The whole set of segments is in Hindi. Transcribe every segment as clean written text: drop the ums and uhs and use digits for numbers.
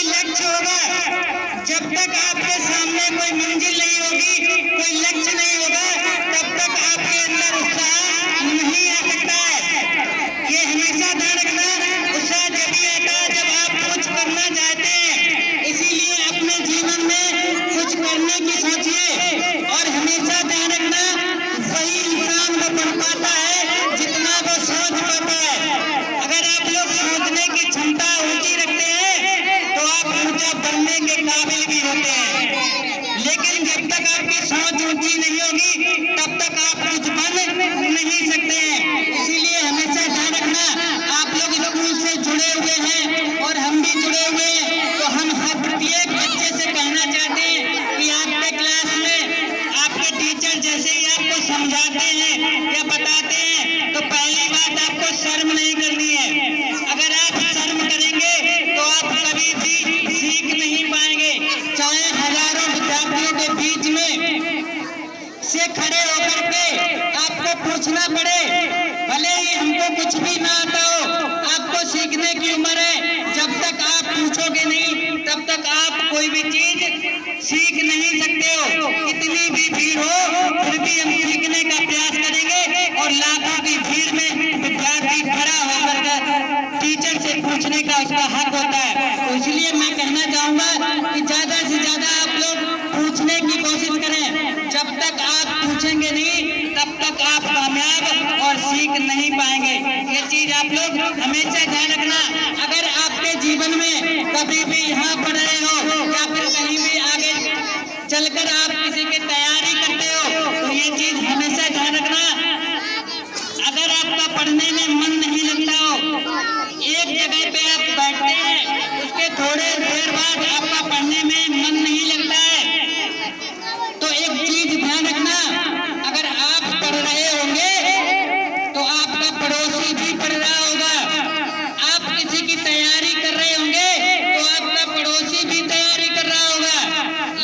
लक्ष्य होगा, जब तक आपके सामने कोई मंजिल नहीं होगी, कोई लक्ष्य नहीं होगा, तब तक आपके अंदर उत्साह नहीं आ सकता है। ये हमेशा ध्यान रखना, उत्साह जब आता है जब आप कुछ करना चाहते हैं। इसीलिए अपने जीवन में कुछ करने की सोचिए और हमेशा ध्यान रखना, वही इंसान वो बन पाता है जितना वो सोच पाता है। अगर आप लोग सोचने की क्षमता ऊंची रखते हैं तो आप ऊंचा बनने के काबिल भी होते हैं, लेकिन जब तक आपकी सोच ऊंची नहीं होगी तब तक आप कुछ बन नहीं सकते हैं। इसीलिए हमेशा ध्यान रखना, आप लोग स्कूल से जुड़े हुए हैं और हम भी जुड़े हुए हैं, तो हम हर प्रत्येक बच्चे से कहना चाहते हैं कि आपके क्लास में आपके टीचर जैसे ही आपको समझाते हैं या बताते हैं तो पहली बात आपको शर्म नहीं करनी है। अगर आप शर्म करेंगे तो आप कभी भी सीख नहीं पाएंगे। चाहे हजारों विद्यार्थियों के बीच में से खड़े होकर के आपको पूछना पड़े, भले ही हमको कुछ भी ना आता हो, आपको सीखने की उम्र है, जब तक आप पूछोगे नहीं तब तक आप कोई भी चीज सीख नहीं सकते हो। कितनी भी भीड़ हो फिर भी हम सीखने का प्रयास करेंगे और लाखों की भीड़ में विद्यार्थी खड़ा होकर टीचर से पूछने का उसका हक होता है। तो इसलिए मैं कहना चाहूंगा कि ज्यादा से ज्यादा आप लोग पूछने की कोशिश करें। जब तक आप पूछेंगे नहीं तब तक आप कामयाब और सीख नहीं पाएंगे। ये चीज आप लोग हमेशा ध्यान रखना। अगर आपके जीवन में कभी भी यहाँ पढ़ रहे हो या फिर कहीं भी आगे चलकर आप किसी की तैयारी करते हो तो ये चीज हमेशा ध्यान रखना, अगर आपका पढ़ने में मन नहीं लगता हो, एक जगह पे आप बैठते हैं, उसके थोड़े देर बाद आपका पढ़ने में मन नहीं लगता है, तो एक चीज ध्यान रखना, अगर आप पढ़ रहे होंगे तो आपका पड़ोसी भी पढ़ रहा होगा। आप किसी की तैयारी कर रहे होंगे तो आपका पड़ोसी भी तैयारी कर रहा होगा।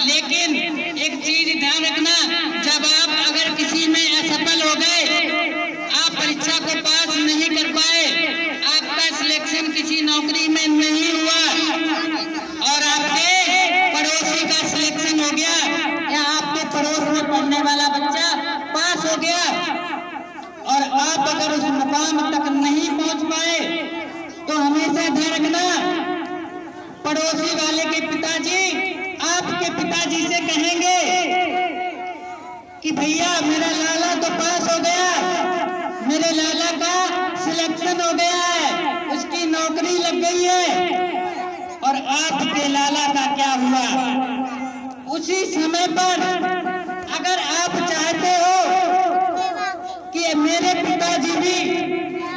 लेकिन एक चीज ध्यान रखना, जब आप अगर किसी में असफल हो गए, आप परीक्षा को पास नहीं कर पाए, आपका सिलेक्शन किसी नौकरी में नहीं हुआ और आपके पड़ोसी का सिलेक्शन हो गया या आपके पड़ोस में पढ़ने वाला बच्चा पास हो गया और आप अगर उस मुकाम तक नहीं पहुंच पाए, तो हमेशा ध्यान रखना, पड़ोसी वाले के पिताजी आपके पिताजी से कहेंगे कि भैया मेरा लाला तो पास हो गया, मेरे लाला का सिलेक्शन हो गया है, उसकी नौकरी लग गई है, और आपके लाला का क्या हुआ। उसी समय पर अगर आप चाहते हो कि मेरे पिताजी भी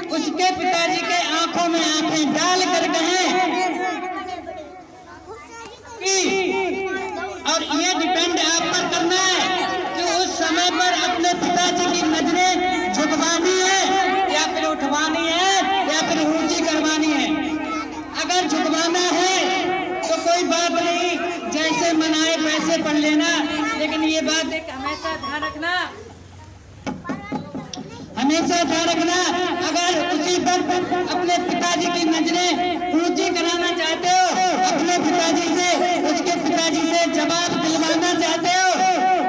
उसके पिताजी के आंखों में आंखें डाल कर कहें कि, और ये डिपेंड आप पर करना है कि उस समय पर अपने पिताजी की नजरें झुकवानी है या फिर उठवानी है या फिर ऊंची करवानी है। अगर झुकवाना है तो कोई बात नहीं, जैसे मन आए वैसे पढ़ लेना, लेकिन ये बात एक हमेशा ध्यान रखना, हमेशा ध्यान रखना, अगर उसी पर अपने पिताजी की नजरें ऊंची कराना चाहते हो, अपने पिताजी से उसके पिताजी से जवाब दिलवाना चाहते हो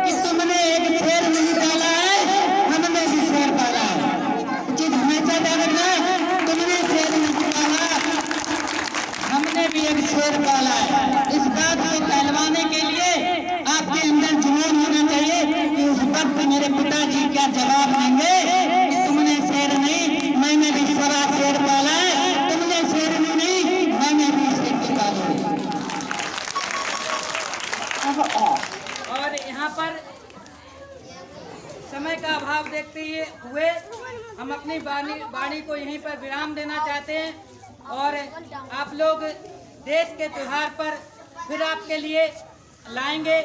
कि तुमने एक शेर नहीं पाला है, हमने भी शेर पाला है। चीज हमेशा ध्यान रखना, तुमने शेर नहीं पाला, हमने भी एक शेर पाला है। इस बात को कहलवाने के लिए आपके अंदर जुनून होना चाहिए कि उस वक्त मेरे पिताजी क्या जवाब देंगे कि तुमने शेर नहीं, मैंने भी सवा शेर पाला है, तुमने शेर नहीं, मैंने भी शेर पाला है। और यहाँ पर समय का अभाव देखते हुए हम अपनी वाणी को यहीं पर विराम देना चाहते हैं और आप लोग देश के त्योहार पर फिर आपके लिए लाएंगे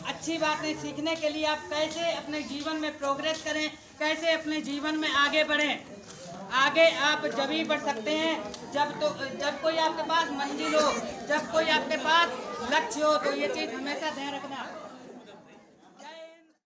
अच्छी बातें सीखने के लिए। आप कैसे अपने जीवन में प्रोग्रेस करें, कैसे अपने जीवन में आगे बढ़ें। आगे आप जब ही बढ़ सकते हैं जब कोई आपके पास मंजिल हो, जब कोई आपके पास लक्ष्य हो। तो ये चीज़ हमेशा ध्यान रखना।